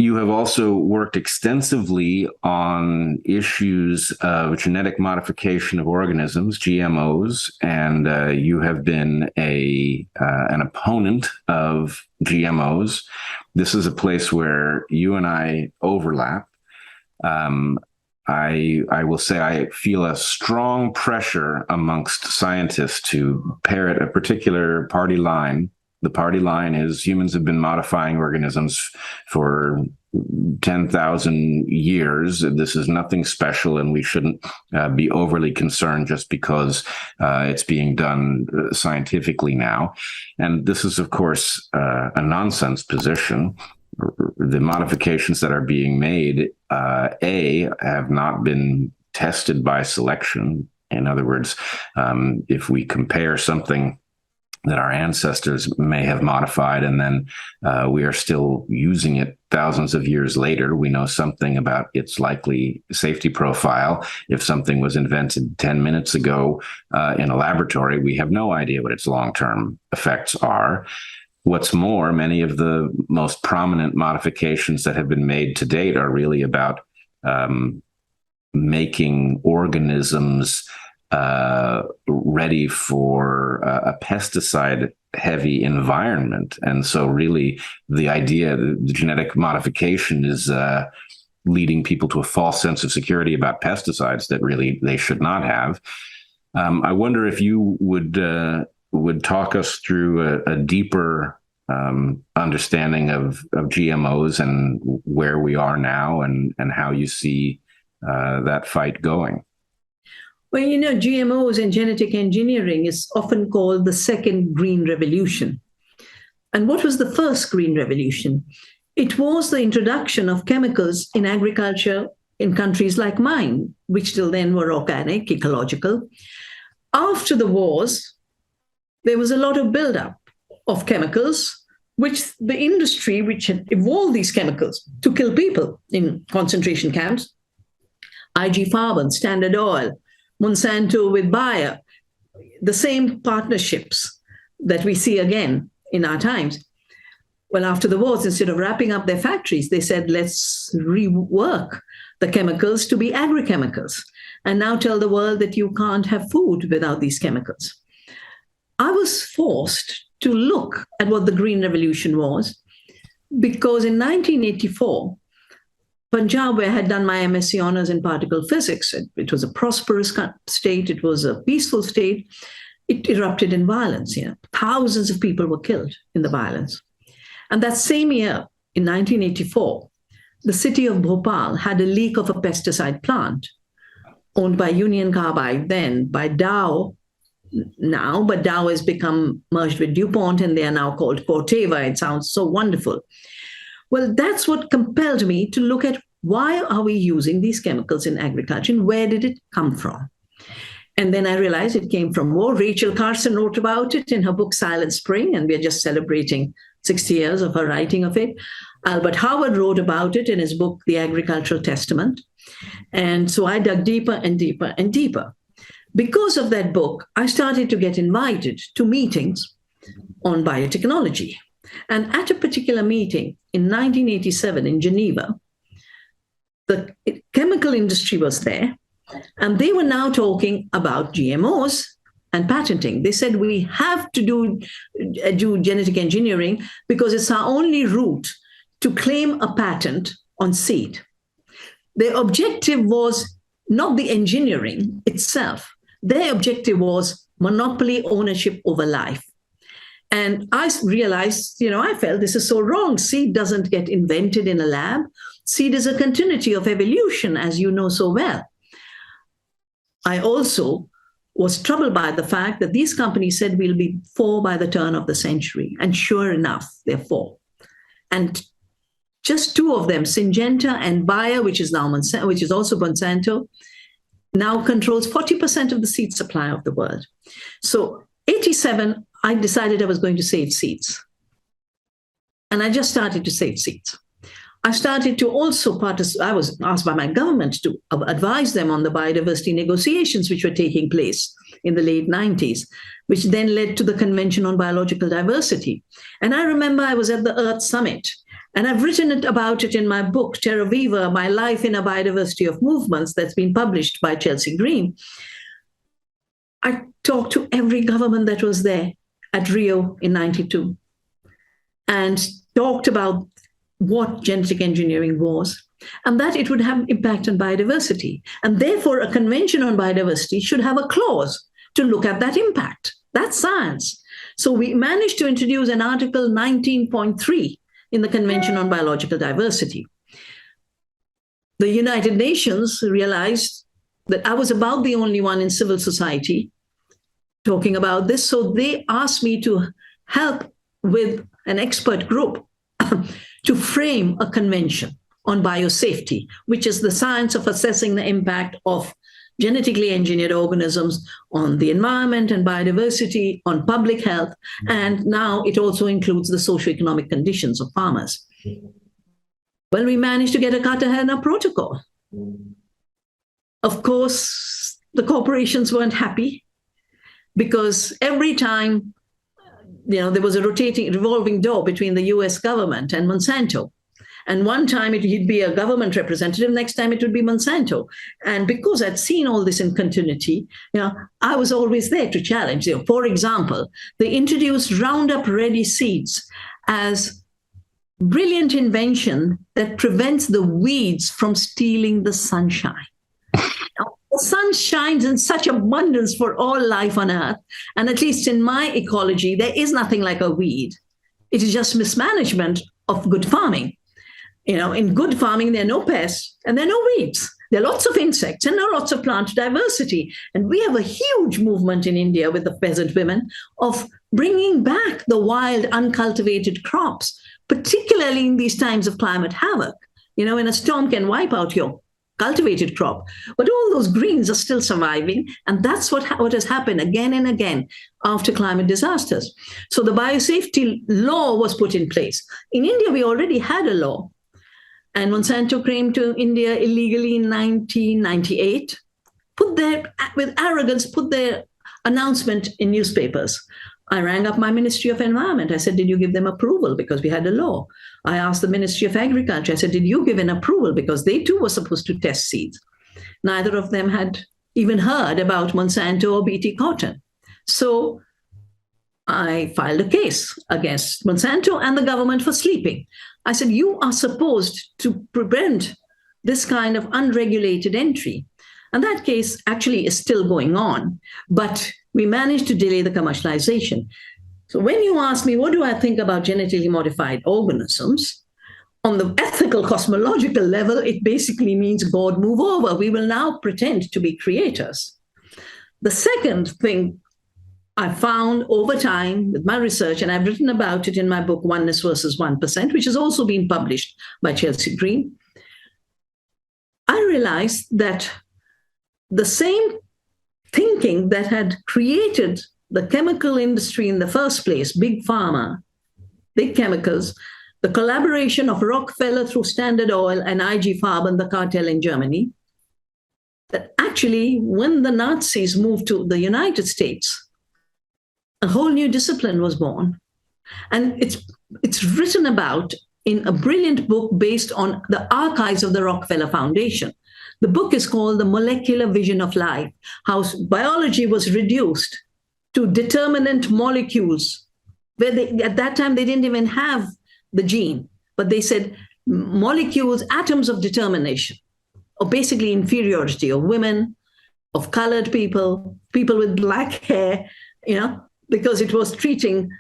You have also worked extensively on issues of genetic modification of organisms, GMOs, and you have been an opponent of GMOs. This is a place where you and I overlap. I will say I feel a strong pressure amongst scientists to parrot a particular party line. The party line is humans have been modifying organisms for 10,000 years. This is nothing special, and we shouldn't be overly concerned just because it's being done scientifically now. And this is, of course, a nonsense position. The modifications that are being made, have not been tested by selection. In other words, if we compare something that our ancestors may have modified, and then we are still using it thousands of years later, we know something about its likely safety profile. If something was invented 10 minutes ago in a laboratory, we have no idea what its long-term effects are. What's more, many of the most prominent modifications that have been made to date are really about making organisms ready for a pesticide-heavy environment. And so really the idea that the genetic modification is leading people to a false sense of security about pesticides that really they should not have. I wonder if you would talk us through a deeper understanding of GMOs and where we are now and how you see that fight going. Well, GMOs and genetic engineering is often called the second green revolution. And what was the first green revolution? It was the introduction of chemicals in agriculture in countries like mine, which till then were organic, ecological. After the wars, there was a lot of buildup of chemicals, which the industry, which had evolved these chemicals to kill people in concentration camps, IG Farben, Standard Oil, Monsanto with Bayer, the same partnerships that we see again in our times. Well, after the wars, instead of wrapping up their factories, they said, let's rework the chemicals to be agrochemicals and now tell the world that you can't have food without these chemicals. I was forced to look at what the Green Revolution was, because in 1984, Punjab, where I had done my MSc honors in particle physics, it was a prosperous state, it was a peaceful state, it erupted in violence. Thousands of people were killed in the violence. And that same year, in 1984, the city of Bhopal had a leak of a pesticide plant owned by Union Carbide, then by Dow now, but Dow has become merged with DuPont and they are now called Corteva. It sounds so wonderful. Well, that's what compelled me to look at why are we using these chemicals in agriculture and where did it come from? And then I realized it came from war. Rachel Carson wrote about it in her book, Silent Spring, and we're just celebrating 60 years of her writing of it. Albert Howard wrote about it in his book, The Agricultural Testament. And so I dug deeper and deeper and deeper. Because of that book, I started to get invited to meetings on biotechnology. And at a particular meeting in 1987 in Geneva, the chemical industry was there, and they were now talking about GMOs and patenting. They said, we have to do genetic engineering because it's our only route to claim a patent on seed. Their objective was not the engineering itself. Their objective was monopoly ownership over life. And I realized, I felt this is so wrong. Seed doesn't get invented in a lab. Seed is a continuity of evolution, as you know so well. I also was troubled by the fact that these companies said we'll be 4 by the turn of the century. And sure enough, they're 4. And just 2 of them, Syngenta and Bayer, which is also Monsanto, now controls 40% of the seed supply of the world. So 87, I decided I was going to save seeds. And I just started to save seeds. I started to also I was asked by my government to advise them on the biodiversity negotiations which were taking place in the late 90s, which then led to the Convention on Biological Diversity. And I remember I was at the Earth Summit, And I've written about it in my book, Terra, Viva, My Life in a Biodiversity of Movements, that's been published by Chelsea Green. I talked to every government that was there at Rio in 92 and talked about what genetic engineering was and that it would have impact on biodiversity. And therefore, a convention on biodiversity should have a clause to look at that impact. That's science. So we managed to introduce an Article 19.3 in the Convention on Biological Diversity. The United Nations realized that I was about the only one in civil society talking about this. So they asked me to help with an expert group to frame a convention on biosafety, which is the science of assessing the impact of genetically engineered organisms on the environment and biodiversity, on public health, and now it also includes the socioeconomic conditions of farmers. Well, we managed to get a Cartagena protocol. Of course, the corporations weren't happy because every time, there was a revolving door between the US government and Monsanto. And one time it'd be a government representative, next time it would be Monsanto. And because I'd seen all this in continuity, I was always there to challenge. For example, they introduced Roundup Ready seeds as brilliant invention that prevents the weeds from stealing the sunshine. The sun shines in such abundance for all life on Earth. And at least in my ecology, there is nothing like a weed. It is just mismanagement of good farming. In good farming, there are no pests and there are no weeds. There are lots of insects and there are lots of plant diversity. And we have a huge movement in India with the peasant women of bringing back the wild, uncultivated crops, particularly in these times of climate havoc. When a storm can wipe out your cultivated crop, but all those greens are still surviving. And that's what has happened again and again after climate disasters. So the biosafety law was put in place. In India, we already had a law. And Monsanto came to India illegally in 1998, with arrogance, put their announcement in newspapers. I rang up my Ministry of Environment. I said, did you give them approval? Because we had a law. I asked the Ministry of Agriculture. I said, did you give an approval? Because they too were supposed to test seeds. Neither of them had even heard about Monsanto or BT cotton. So I filed a case against Monsanto and the government for sleeping. I said, you are supposed to prevent this kind of unregulated entry. And that case actually is still going on, but we managed to delay the commercialization. So when you ask me, what do I think about genetically modified organisms? On the ethical, cosmological level, it basically means God move over. We will now pretend to be creators. The second thing I found over time with my research, and I've written about it in my book, Oneness versus 1%, which has also been published by Chelsea Green, I realized that the same thinking that had created the chemical industry in the first place, big pharma, big chemicals, the collaboration of Rockefeller through Standard Oil and IG Farben, the cartel in Germany, that actually when the Nazis moved to the United States, a whole new discipline was born. And it's written about in a brilliant book based on the archives of the Rockefeller Foundation. The book is called The Molecular Vision of Life, how biology was reduced to determinant molecules, where at that time they didn't even have the gene, but they said molecules, atoms of determination, or basically inferiority of women, of colored people, people with black hair, because it was treating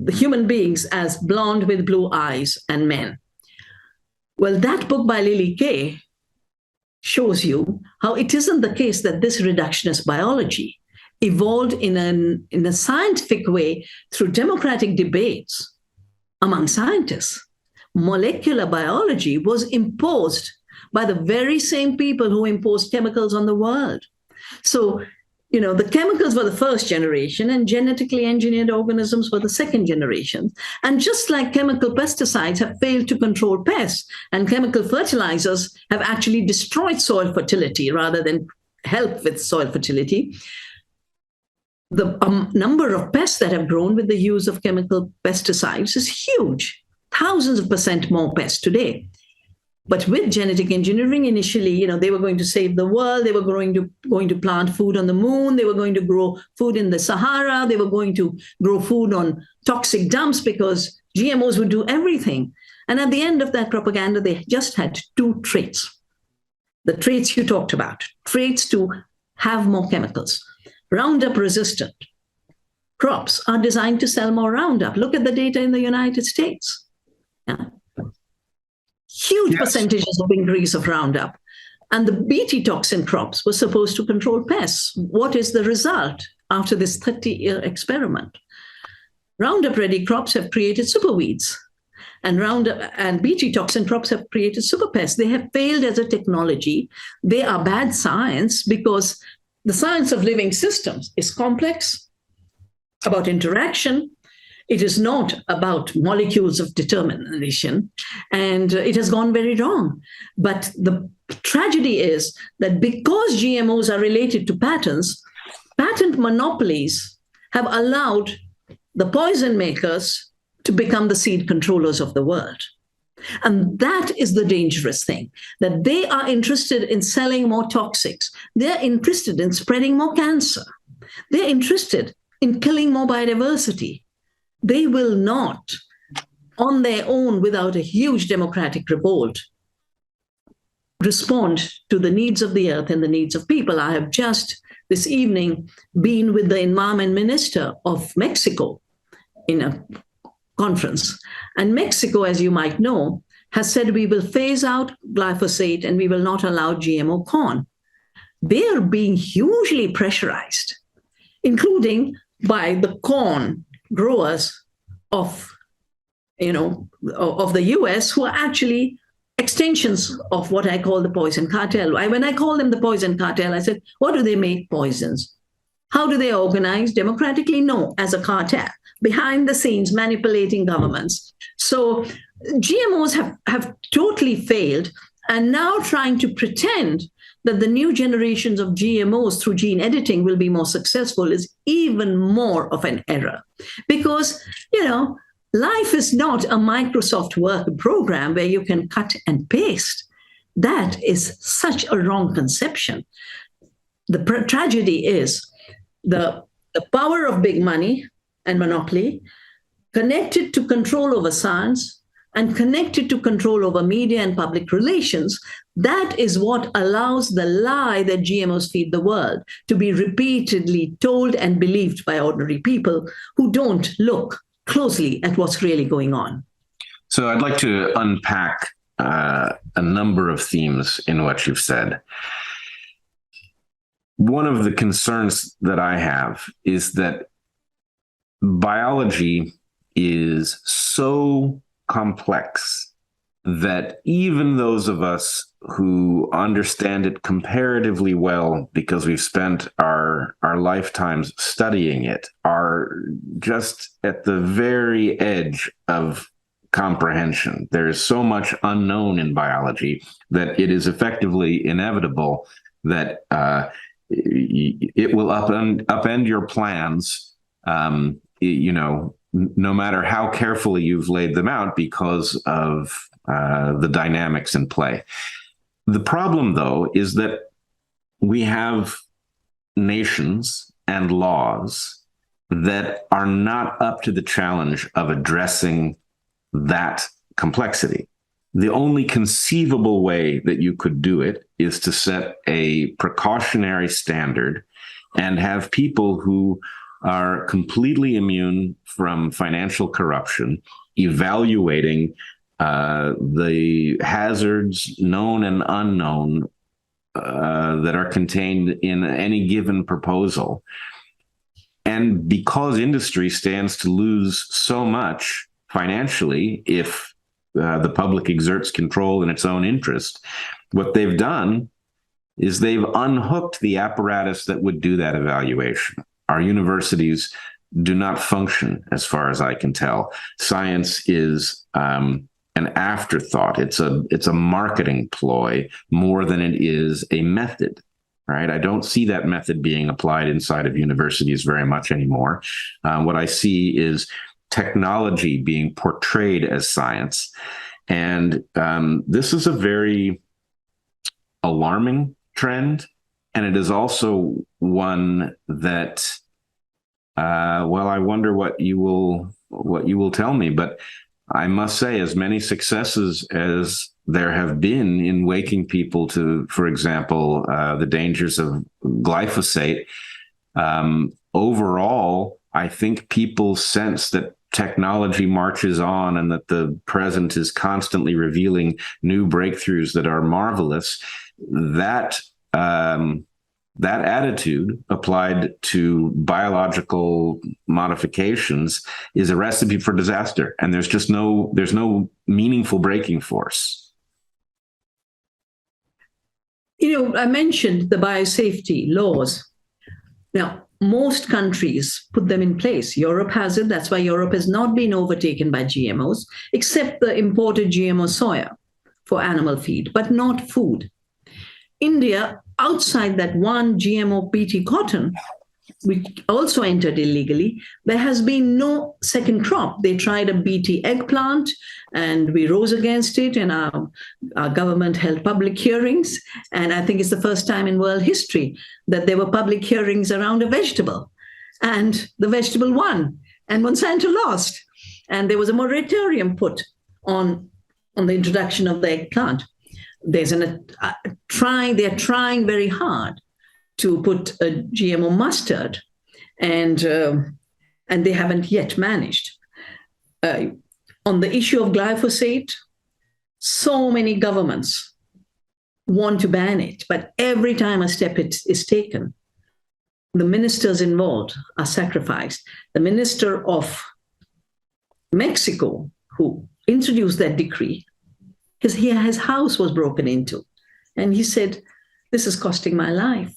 the human beings as blonde with blue eyes and men. Well, that book by Lily Kay shows you how it isn't the case that this reductionist biology evolved in a scientific way through democratic debates among scientists. Molecular biology was imposed by the very same people who imposed chemicals on the world. So, the chemicals were the first generation and genetically engineered organisms were the second generation. And just like chemical pesticides have failed to control pests and chemical fertilizers have actually destroyed soil fertility rather than help with soil fertility, the number of pests that have grown with the use of chemical pesticides is huge. thousands of percent more pests today. But with genetic engineering, initially, they were going to save the world. They were going to plant food on the moon. They were going to grow food in the Sahara. They were going to grow food on toxic dumps because GMOs would do everything. And at the end of that propaganda, they just had two traits. The traits you talked about, traits to have more chemicals. Roundup resistant crops are designed to sell more Roundup. Look at the data in the United States. Yeah. Huge percentages of increase of Roundup. And the Bt toxin crops were supposed to control pests. What is the result after this 30-year experiment? Roundup ready crops have created superweeds. And Roundup and Bt toxin crops have created superpests. They have failed as a technology. They are bad science because the science of living systems is complex, about interaction. It is not about molecules of determination, and it has gone very wrong. But the tragedy is that because GMOs are related to patents, patent monopolies have allowed the poison makers to become the seed controllers of the world. And that is the dangerous thing, that they are interested in selling more toxics. They're interested in spreading more cancer. They're interested in killing more biodiversity. They will not, on their own, without a huge democratic revolt, respond to the needs of the earth and the needs of people. I have just this evening been with the environment minister of Mexico in a conference. And Mexico, as you might know, has said we will phase out glyphosate and we will not allow GMO corn. They are being hugely pressurized, including by the corn growers of the US, who are actually extensions of what I call the poison cartel. When I call them the poison cartel, I said, what do they make poisons? How do they organize democratically? No, as a cartel, behind the scenes, manipulating governments. So GMOs have totally failed, and now trying to pretend that the new generations of GMOs through gene editing will be more successful is even more of an error. Because, life is not a Microsoft Word program where you can cut and paste. That is such a wrong conception. The tragedy is the power of big money and monopoly connected to control over science and connected to control over media and public relations. That is what allows the lie that GMOs feed the world to be repeatedly told and believed by ordinary people who don't look closely at what's really going on. So I'd like to unpack a number of themes in what you've said. One of the concerns that I have is that biology is so complex that even those of us who understand it comparatively well because we've spent our lifetimes studying it are just at the very edge of comprehension. There is so much unknown in biology that it is effectively inevitable that it will upend your plans, no matter how carefully you've laid them out because of the dynamics in play. The problem, though, is that we have nations and laws that are not up to the challenge of addressing that complexity. The only conceivable way that you could do it is to set a precautionary standard and have people who are completely immune from financial corruption evaluating the hazards, known and unknown, that are contained in any given proposal. And because industry stands to lose so much financially if the public exerts control in its own interest, what they've done is they've unhooked the apparatus that would do that evaluation. Our universities do not function, as far as I can tell. Science is an afterthought. It's a marketing ploy more than it is a method, right? I don't see that method being applied inside of universities very much anymore. What I see is technology being portrayed as science. And this is a very alarming trend. And it is also one that, well, I wonder what you will tell me. But I must say, as many successes as there have been in waking people to, for example, the dangers of glyphosate, overall, I think people sense that technology marches on and that the present is constantly revealing new breakthroughs that are marvelous. That attitude applied to biological modifications is a recipe for disaster, and there's no meaningful braking force. I mentioned the biosafety laws. Now, most countries put them in place. Europe has it. That's why Europe has not been overtaken by GMOs, except the imported GMO soya for animal feed, but not food. India, outside that one GMO BT cotton, which also entered illegally, there has been no second crop. They tried a BT eggplant, and we rose against it, and our government held public hearings. And I think it's the first time in world history that there were public hearings around a vegetable. And the vegetable won, and Monsanto lost. And there was a moratorium put on the introduction of the eggplant. They're trying very hard to put a GMO mustard, and they haven't yet managed. On the issue of glyphosate, so many governments want to ban it, but every time a step is taken, the ministers involved are sacrificed. The minister of Mexico, who introduced that decree, his house was broken into, and he said, "This is costing my life."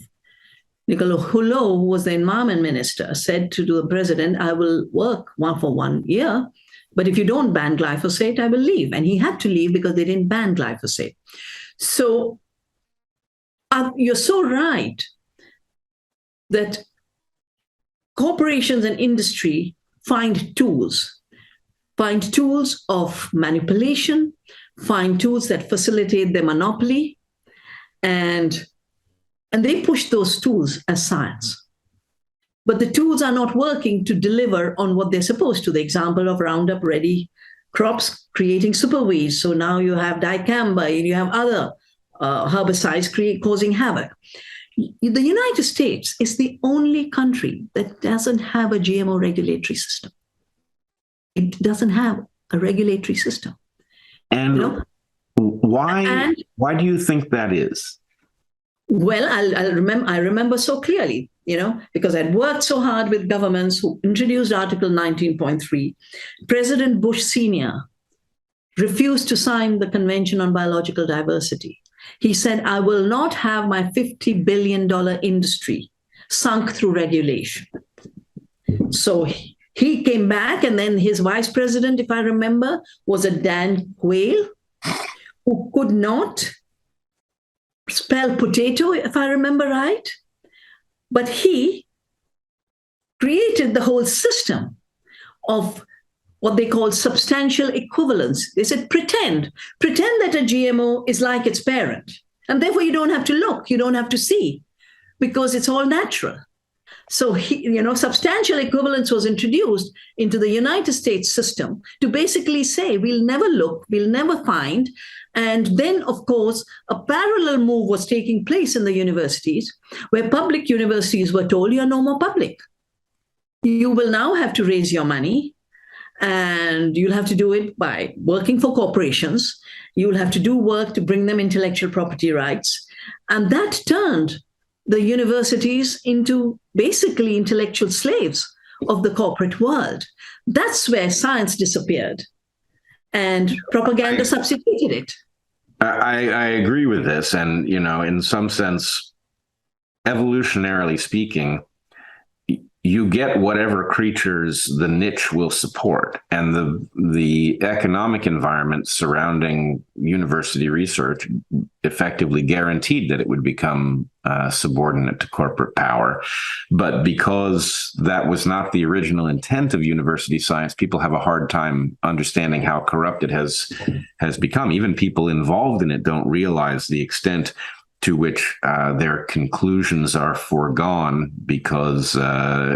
Nicolas Hulot, who was the environment minister, said to the president, "I will work for 1 year, but if you don't ban glyphosate, I will leave." And he had to leave because they didn't ban glyphosate. So you're so right that corporations and industry find tools of manipulation, find tools that facilitate their monopoly, and they push those tools as science. But the tools are not working to deliver on what they're supposed to. The example of Roundup Ready crops creating superweeds. So now you have dicamba, you have other herbicides causing havoc. The United States is the only country that doesn't have a GMO regulatory system. It doesn't have a regulatory system. And why do you think that is? Well, I remember so clearly, because I'd worked so hard with governments who introduced Article 19.3. President Bush Sr. refused to sign the Convention on Biological Diversity. He said, "I will not have my $50 billion industry sunk through regulation." So he came back, and then his vice president, if I remember, was a Dan Quayle, who could not spell potato, if I remember right. But he created the whole system of what they call substantial equivalence. They said, pretend that a GMO is like its parent. And therefore you don't have to look, you don't have to see, because it's all natural. So, substantial equivalence was introduced into the United States system to basically say, we'll never look, we'll never find. And then, of course, a parallel move was taking place in the universities, where public universities were told, you're no more public. You will now have to raise your money, and you'll have to do it by working for corporations. You'll have to do work to bring them intellectual property rights. And that turned the universities into basically intellectual slaves of the corporate world. That's where science disappeared, and propaganda substituted it. I agree with this. And, in some sense, evolutionarily speaking, you get whatever creatures the niche will support. And the economic environment surrounding university research effectively guaranteed that it would become subordinate to corporate power. But because that was not the original intent of university science, people have a hard time understanding how corrupt it has become. Even people involved in it don't realize the extent to which their conclusions are foregone because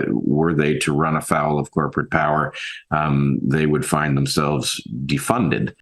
were they to run afoul of corporate power, they would find themselves defunded.